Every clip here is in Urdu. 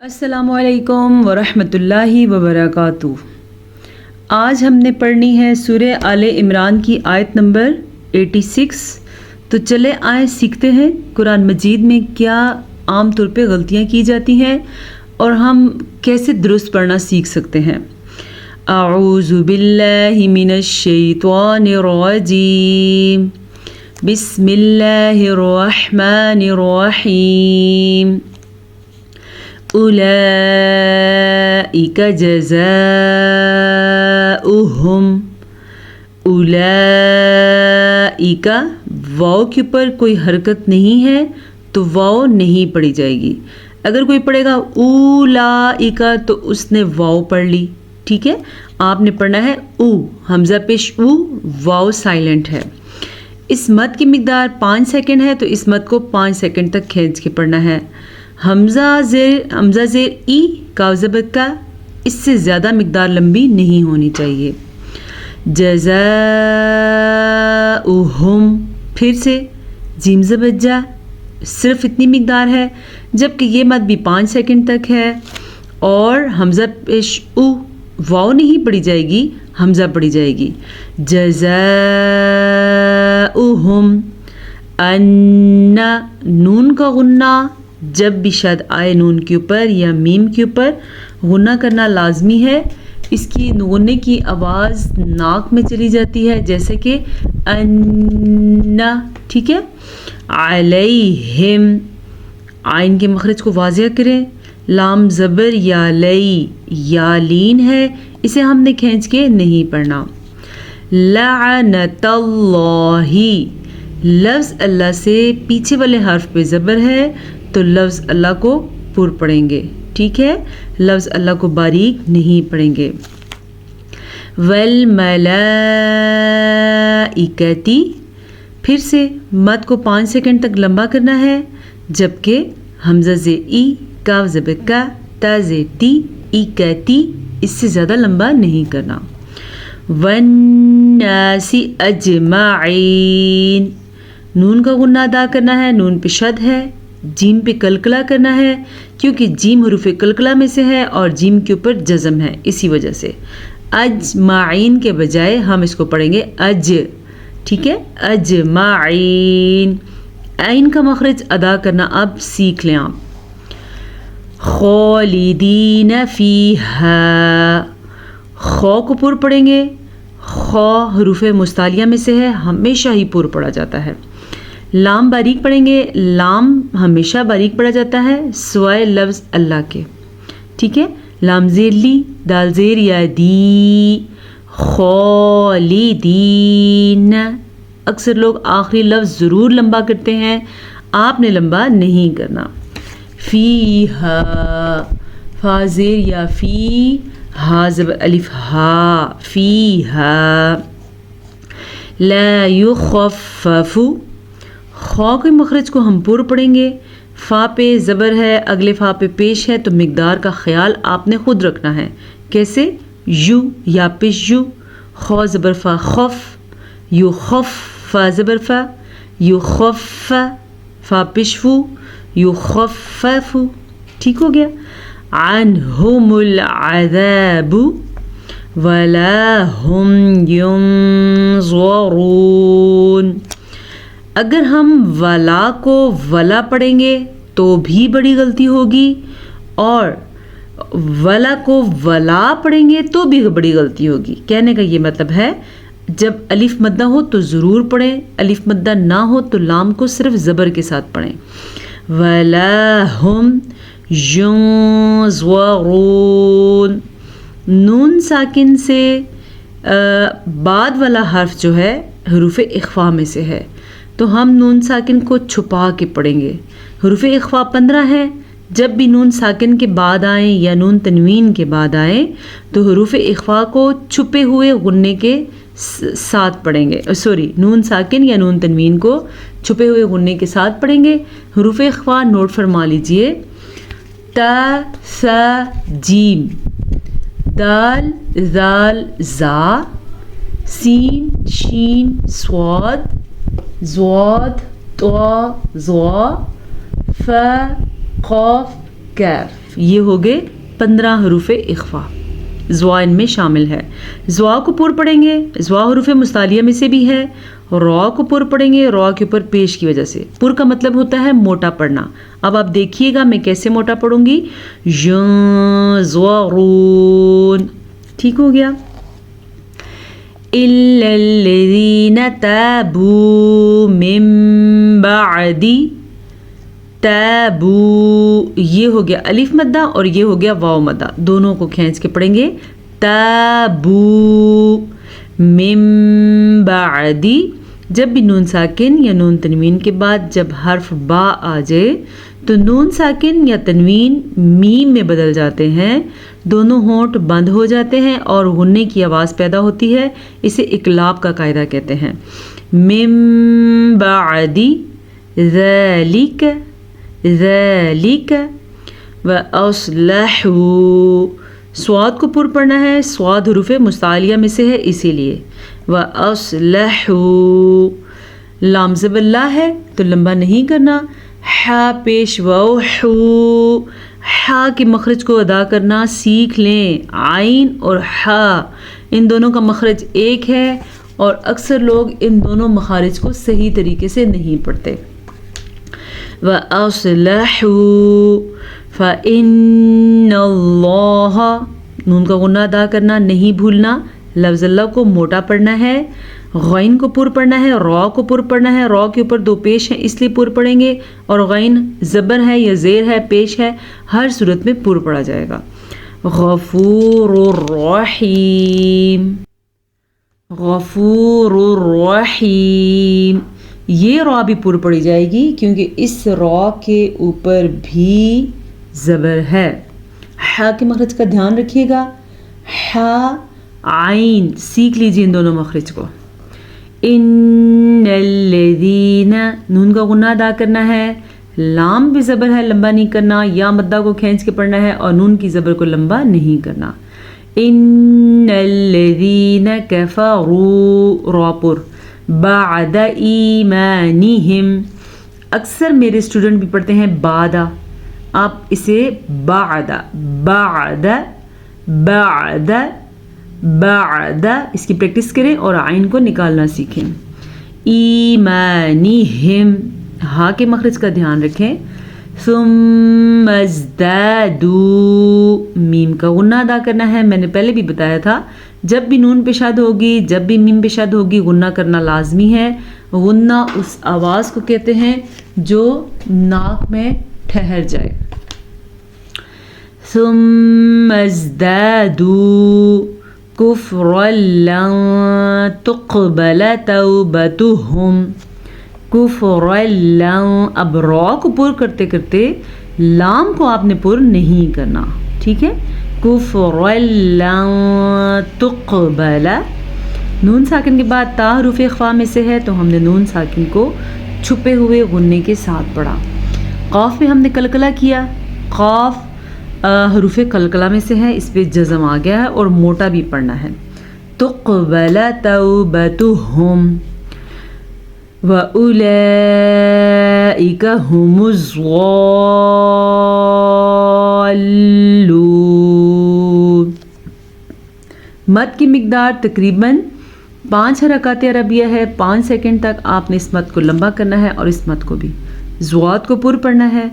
السلام علیکم ورحمۃ اللہ وبرکاتہ۔ آج ہم نے پڑھنی ہے سورہ آل عمران کی آیت نمبر 86۔ تو چلے آئیں سیکھتے ہیں قرآن مجید میں کیا عام طور پہ غلطیاں کی جاتی ہیں اور ہم کیسے درست پڑھنا سیکھ سکتے ہیں۔ اعوذ باللہ من الشیطان الرجیم، بسم اللہ الرحمن الرحیم۔ اولئک جزاؤہم، اولئک واو کے اوپر کوئی حرکت نہیں ہے تو واو نہیں پڑھی جائے گی۔ اگر کوئی پڑھے گا اولئک تو اس نے واو پڑھ لی، ٹھیک ہے۔ آپ نے پڑھنا ہے او، حمزہ پیش او، واو سائلنٹ ہے۔ اس مد کی مقدار 5 سیکنڈ ہے تو اس مد کو 5 سیکنڈ تک کھینچ کے پڑھنا ہے۔ حمزہ زیر ای، کاف زبر کا، اس سے زیادہ مقدار لمبی نہیں ہونی چاہیے۔ جزاؤہم، پھر سے جیم زبر جا، صرف اتنی مقدار ہے، جبکہ یہ مد بھی 5 سیکنڈ تک ہے۔ اور حمزہ پیش او، واو نہیں پڑھی جائے گی، حمزہ پڑھی جائے گی۔ جزاؤہم ان، نون کا غنہ جب بھی شد آئے نون کے اوپر یا میم کے اوپر غنہ کرنا لازمی ہے۔ اس کی غنے کی آواز ناک میں چلی جاتی ہے، جیسے کہ ان، ٹھیک ہے۔ علیہم، آئین کے مخرج کو واضح کریں۔ لام زبر یا لئی، یا لین ہے، اسے ہم نے کھینچ کے نہیں پڑھنا۔ لعنت اللہ، لفظ اللہ سے پیچھے والے حرف پہ زبر ہے تو لفظ اللہ کو پر پڑھیں گے، ٹھیک ہے، لفظ اللہ کو باریک نہیں پڑھیں گے۔ والملائکتی، پھر سے مد کو 5 سیکنڈ تک لمبا کرنا ہے، جبکہ حمزہ زیر ای، کاف زبر کا، تا زیر تی، ای کتی، اس سے زیادہ لمبا نہیں کرنا۔ والناس اجمعین، نون کا غنہ ادا کرنا ہے، نون پہ شد ہے، جیم پہ کلکلا کرنا ہے، کیونکہ جیم حروف کلکلا میں سے ہے اور جیم کے اوپر جزم ہے، اسی وجہ سے اجمعین کے بجائے ہم اس کو پڑھیں گے اج، ٹھیک ہے، اجمعین۔ عین کا مخرج ادا کرنا اب سیکھ لیں آپ۔ خالدین فیہا، خو کو پر پڑھیں گے، خو حروف مستعلیہ میں سے ہے، ہمیشہ ہی پر پڑھا جاتا ہے۔ لام باریک پڑھیں گے، لام ہمیشہ باریک پڑھا جاتا ہے سوائے لفظ اللہ کے، ٹھیک ہے۔ لام زیر لی، دال زیر یا دی، خالدین۔ اکثر لوگ آخری لفظ ضرور لمبا کرتے ہیں، آپ نے لمبا نہیں کرنا۔ فیہا، فا زیر یا فی، ہا زبر الف ہا، فیہا۔ لا یخفف، خو کے مخرج کو ہم پر پڑھیں گے، فا پہ زبر ہے، اگلے فا پہ پیش ہے تو مقدار کا خیال آپ نے خود رکھنا ہے۔ کیسے؟ یو، یا پیش یو، خو زبر فا خف، یو خف، فا زبر فا، یو خف، فا پیش فو، یو خفف، ٹھیک ہو گیا۔ عنہم العذاب ولا هم ينظرون، اگر ہم ولا کو ولا پڑھیں گے تو بھی بڑی غلطی ہوگی، اور ولا کو ولا پڑھیں گے تو بھی بڑی غلطی ہوگی۔ کہنے کا یہ مطلب ہے جب الف مدہ ہو تو ضرور پڑھیں، الف مدہ نہ ہو تو لام کو صرف زبر کے ساتھ پڑھیں۔ ولا هم ينظرون، نون ساکن سے بعد والا حرف جو ہے حروف اخفا میں سے ہے، تو ہم نون ساکن کو چھپا کے پڑھیں گے۔ حروف اخفا 15 ہے، جب بھی نون ساکن کے بعد آئیں یا نون تنوین کے بعد آئیں تو حروف اخفا کو چھپے ہوئے غنے کے ساتھ پڑھیں گے، نون ساکن یا نون تنوین کو چھپے ہوئے غنے کے ساتھ پڑھیں گے۔ حروف اخفا نوٹ فرما لیجئے، تا، سا، جیم، دال، زال، زا، سین، شین، صاد، ضاد، طا، ظا، فا، قاف، کاف، یہ ہو گئے 15 حروف اخفا، زوا ان میں شامل ہے۔ زوا کو پر پڑھیں گے، زوا حروف مستعلیہ میں سے بھی ہے۔ را کو پر پڑھیں گے، را کے اوپر پیش کی وجہ سے۔ پر کا مطلب ہوتا ہے موٹا پڑھنا۔ اب آپ دیکھیے گا میں کیسے موٹا پڑھوں گی، ینظرون، ٹھیک ہو گیا۔ إِلَّا الَّذِينَ تَابُوا مِن بَعْدِ، تابو یہ ہو گیا الف مدہ اور یہ ہو گیا واو مدہ، دونوں کو کھینچ کے پڑھیں گے، تابو من بعدی۔ جب بھی نون ساکن یا نون تنوین کے بعد جب حرف با آ جائے تو نون ساکن یا تنوین میم میں بدل جاتے ہیں، دونوں ہونٹ بند ہو جاتے ہیں اور غننے کی آواز پیدا ہوتی ہے، اسے اقلاب کا قاعدہ کہتے ہیں۔ من بعدی ذالک، ذالک وَأَصْلَحُوا، سواد کو پر پڑھنا ہے، سواد حروف مستعلیہ میں سے ہے اسی لیے، وَأَصْلَحُوا۔ لام زبر لا ہے تو لمبا نہیں کرنا، حا پیش وَوْحُو، حا کے مخرج کو ادا کرنا سیکھ لیں۔ عین اور حا ان دونوں کا مخرج ایک ہے اور اکثر لوگ ان دونوں مخارج کو صحیح طریقے سے نہیں پڑھتے۔ وَأَصْلَحُوا فَإِنَّ اللَّهَ، نون کا غنہ ادا کرنا نہیں بھولنا، لفظ اللہ کو موٹا پڑھنا ہے، غین کو پر پڑھنا ہے، را کو پر پڑھنا ہے، را کے اوپر دو پیش ہیں اس لیے پر پڑھیں گے، اور غین زبر ہے یا زیر ہے پیش ہے، ہر صورت میں پر پڑھا جائے گا۔ غفور الرحیم، غفور الرحیم، یہ را بھی پر پڑھی جائے گی کیونکہ اس را کے اوپر بھی زبر ہے۔ حا کے مخرج کا دھیان رکھیے گا، حا عین سیکھ لیجیے ان دونوں مخرج کو۔ ان الذین، نون کا غنہ ادا کرنا ہے، لام بھی زبر ہے لمبا نہیں کرنا، یا مدہ کو کھینچ کے پڑھنا ہے اور نون کی زبر کو لمبا نہیں کرنا۔ ان الذین کفروا، را پر، بعد ایمانہم، اکثر میرے اسٹوڈنٹ بھی پڑھتے ہیں بعدہ، آپ اسے بعد بعد بعد بعد اس کی پریکٹس کریں اور عین کو نکالنا سیکھیں۔ ایمانہم، ہا کے مخرج کا دھیان رکھیں۔ ثم ازدادوا، میم کا غنہ ادا کرنا ہے، میں نے پہلے بھی بتایا تھا جب بھی نون پہ شد ہوگی جب بھی میم پہ شد ہوگی غنہ کرنا لازمی ہے۔ غنہ اس آواز کو کہتے ہیں جو ناک میں ٹھہر جائے۔ ثم ازدادوا کفرا لن تقبل توبتهم، کفرا لن، اب را کو پر کرتے کرتے لام کو آپ نے پر نہیں کرنا، ٹھیک ہے، کفرا لن تقبل، نون ساکن کے بعد تا حروف اخفا میں سے ہے تو ہم نے نون ساکن کو چھپے ہوئے غننے کے ساتھ پڑھا۔ قاف میں ہم نے قلقلہ کیا، قاف حروف قلقلہ میں سے ہے، اس پہ جزم آ گیا ہے اور موٹا بھی پڑھنا ہے۔ تقبل توبتهم وَأُولَئِكَ هُمُ الضَّالُّونَ، مد کی مقدار تقریباً 5 حرکات عربیہ ہے، 5 سیکنڈ تک آپ نے اس مد کو لمبا کرنا ہے اور اس مد کو بھی، زوات کو پر پڑھنا ہے۔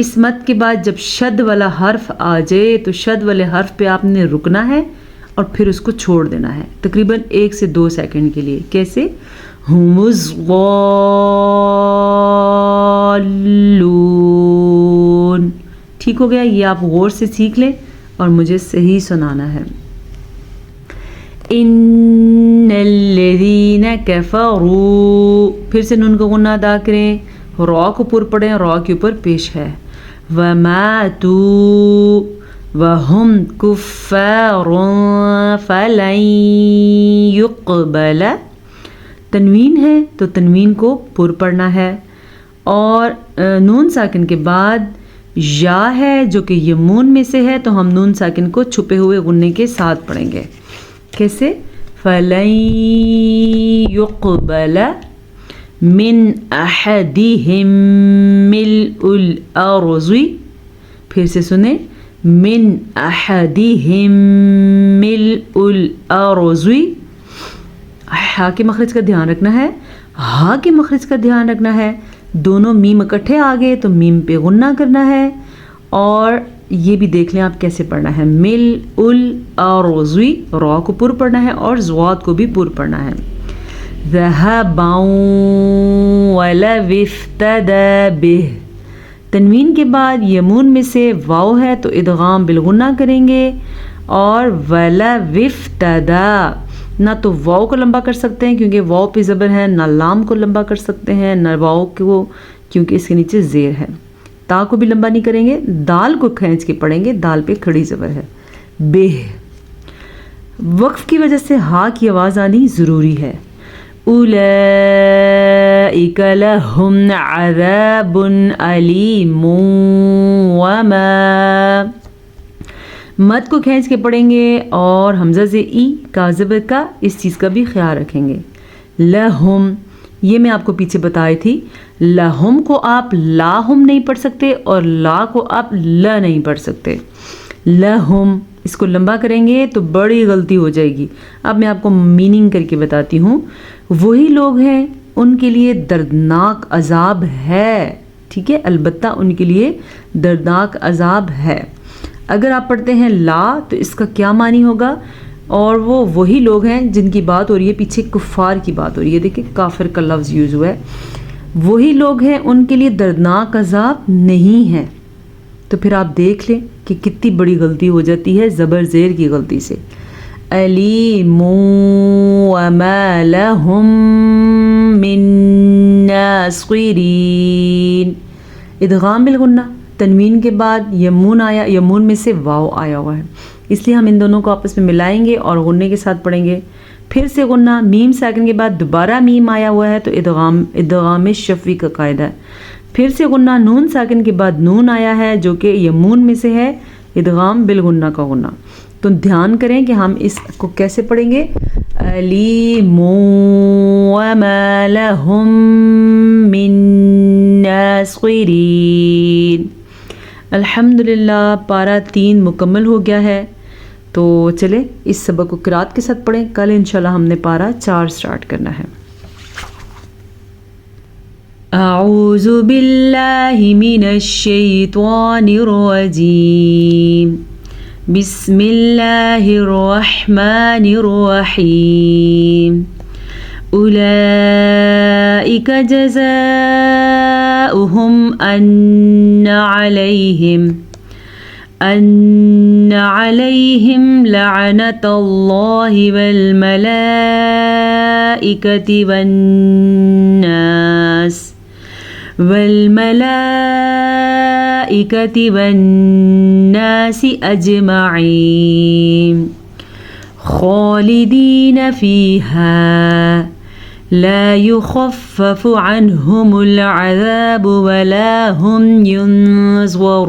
اس مد کے بعد جب شد والا حرف آ جائے تو شد والے حرف پہ آپ نے رکنا ہے اور پھر اس کو چھوڑ دینا ہے تقریباً 1 سے 2 سیکنڈ کے لیے۔ کیسے؟ ہم الضالون، ٹھیک ہو گیا، یہ آپ غور سے سیکھ لیں اور مجھے صحیح سنانا ہے۔ ان الذین کفروا، پھر سے نون کو غنہ ادا کریں، را کو پر پڑھیں، را کے اوپر پیش ہے، وماتوا وهم کفار فلن يقبل، تنوین ہے تو تنوین کو پر پڑھنا ہے، اور نون ساکن کے بعد یا ہے جو کہ یمون میں سے ہے تو ہم نون ساکن کو چھپے ہوئے غننے کے ساتھ پڑھیں گے۔ کیسے؟ فَلَن يُقْبَلَ مِنْ أَحَدِهِمْ مِلْءُ الْأَرْضِ، پھر سے سنیں، من احدهم ملء الارض. ہا کے مخرج کا دھیان رکھنا ہے, ہا کے مخرج کا دھیان رکھنا ہے. دونوں میم اکٹھے آ گئے تو میم پہ غنہ کرنا ہے. اور یہ بھی دیکھ لیں آپ کیسے پڑھنا ہے, ملء الارض را کو پر پڑھنا ہے اور ضاد کو بھی پر پڑھنا ہے. ذهبا ولو افتدى به. تنوین کے بعد یمون میں سے واو ہے تو ادغام بالغنہ کریں گے. اور ولو افتدى, نہ تو واو کو لمبا کر سکتے ہیں کیونکہ واو پہ زبر ہے, نہ لام کو لمبا کر سکتے ہیں, نہ واو کو کیونکہ اس کے نیچے زیر ہے. تا کو بھی لمبا نہیں کریں گے, دال کو کھینچ کے پڑھیں گے, دال پہ کھڑی زبر ہے. بہ, وقف کی وجہ سے ہا کی آواز آنی ضروری ہے. اولئک لہم عذاب علیم وما, مد کو کھینچ کے پڑھیں گے اور حمزہ سے ای کا زبر کا, اس چیز کا بھی خیال رکھیں گے. لہم, یہ میں آپ کو پیچھے بتائی تھی, لہم کو آپ لاہم نہیں پڑھ سکتے اور لا کو آپ ل نہیں پڑھ سکتے. لہم اس کو لمبا کریں گے تو بڑی غلطی ہو جائے گی. اب میں آپ کو میننگ کر کے بتاتی ہوں. وہی لوگ ہیں ان کے لیے دردناک عذاب ہے, ٹھیک ہے, البتہ ان کے لیے دردناک عذاب ہے. اگر آپ پڑھتے ہیں لا تو اس کا کیا معنی ہوگا, اور وہ وہی لوگ ہیں جن کی بات ہو رہی ہے, پیچھے کفار کی بات ہو رہی ہے, دیکھیں کافر کا لفظ یوز ہوا ہے. وہی لوگ ہیں ان کے لیے دردناک عذاب نہیں ہے. تو پھر آپ دیکھ لیں کہ کتنی بڑی غلطی ہو جاتی ہے زبر زیر کی غلطی سے. علیم وما لهم من ناصرین. ادغام بالغنہ, تنوین کے بعد یمون آیا, یمون میں سے واو آیا ہوا ہے, اس لیے ہم ان دونوں کو آپس میں ملائیں گے اور غنے کے ساتھ پڑھیں گے. پھر سے غنہ, میم ساکن کے بعد دوبارہ میم آیا ہوا ہے تو ادغام شفوی کا قاعدہ ہے. پھر سے غنہ, نون ساکن کے بعد نون آیا ہے جو کہ یمون میں سے ہے, ادغام بالغنہ کا غنہ. تو دھیان کریں کہ ہم اس کو کیسے پڑھیں گے. علیم وما لهم من ناصرین. الحمدللہ پارہ 3 مکمل ہو گیا ہے. تو چلیں اس سبق کو قرات کے ساتھ پڑھیں. کل انشاءاللہ ہم نے پارہ 4 سٹارٹ کرنا ہے. اعوذ باللہ من الشیطان الرجیم. بسم اللہ الرحمن الرحیم. اولئک جزاؤہم ان علیہم لعنت اللہ والملائکۃ والناس اجمعین خالدین فیہا لا يخفف عنهم العذاب ولا هم ينظرون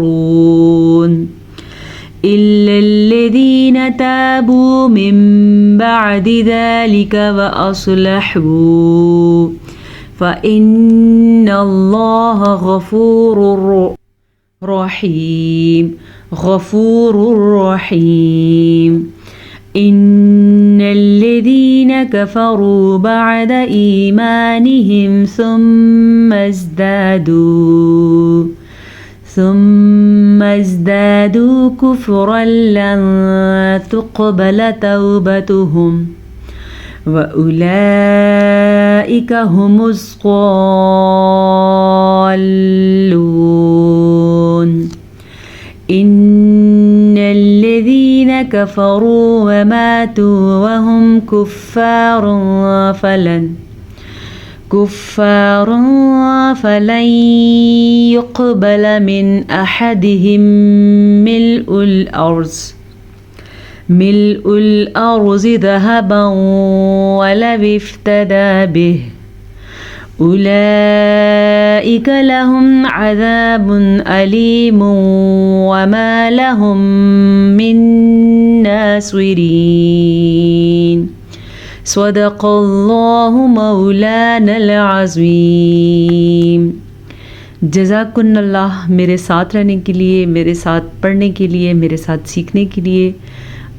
إلا الذين تابوا من بعد ذلك وأصلحوا فإن الله غفور رحيم. إن الذين كفروا بعد إيمانهم ثم ازدادوا كفرا لن تقبل توبتهم وأولئك هم الضالون. إن الذين كفروا وماتوا وهم كفار فلن يقبل من أحدهم ملء الأرض ذهبا ولو افتدى به. أولئك لهم عذاب أليم وما لهم من ناصرين. صدق الله مولانا العظيم. جزاکن اللہ میرے ساتھ رہنے کے لیے، میرے ساتھ پڑھنے کے لیے، میرے ساتھ سیکھنے کے لیے۔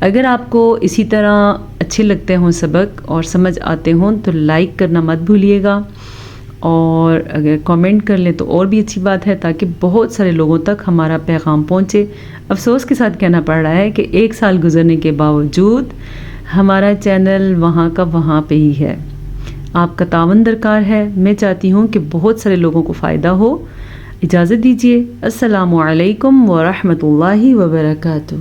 اگر آپ کو اسی طرح اچھے لگتے ہوں سبق اور سمجھ آتے ہوں تو لائک کرنا مت بھولیے گا، اور اگر کامنٹ کر لیں تو اور بھی اچھی بات ہے، تاکہ بہت سارے لوگوں تک ہمارا پیغام پہنچے۔ افسوس کے ساتھ کہنا پڑ رہا ہے کہ 1 سال گزرنے کے باوجود ہمارا چینل وہاں کا وہاں پہ ہی ہے۔ آپ کا تعاون درکار ہے۔ میں چاہتی ہوں کہ بہت سارے لوگوں کو فائدہ ہو۔ اجازت دیجیے۔ السلام علیکم ورحمۃ اللہ وبرکاتہ۔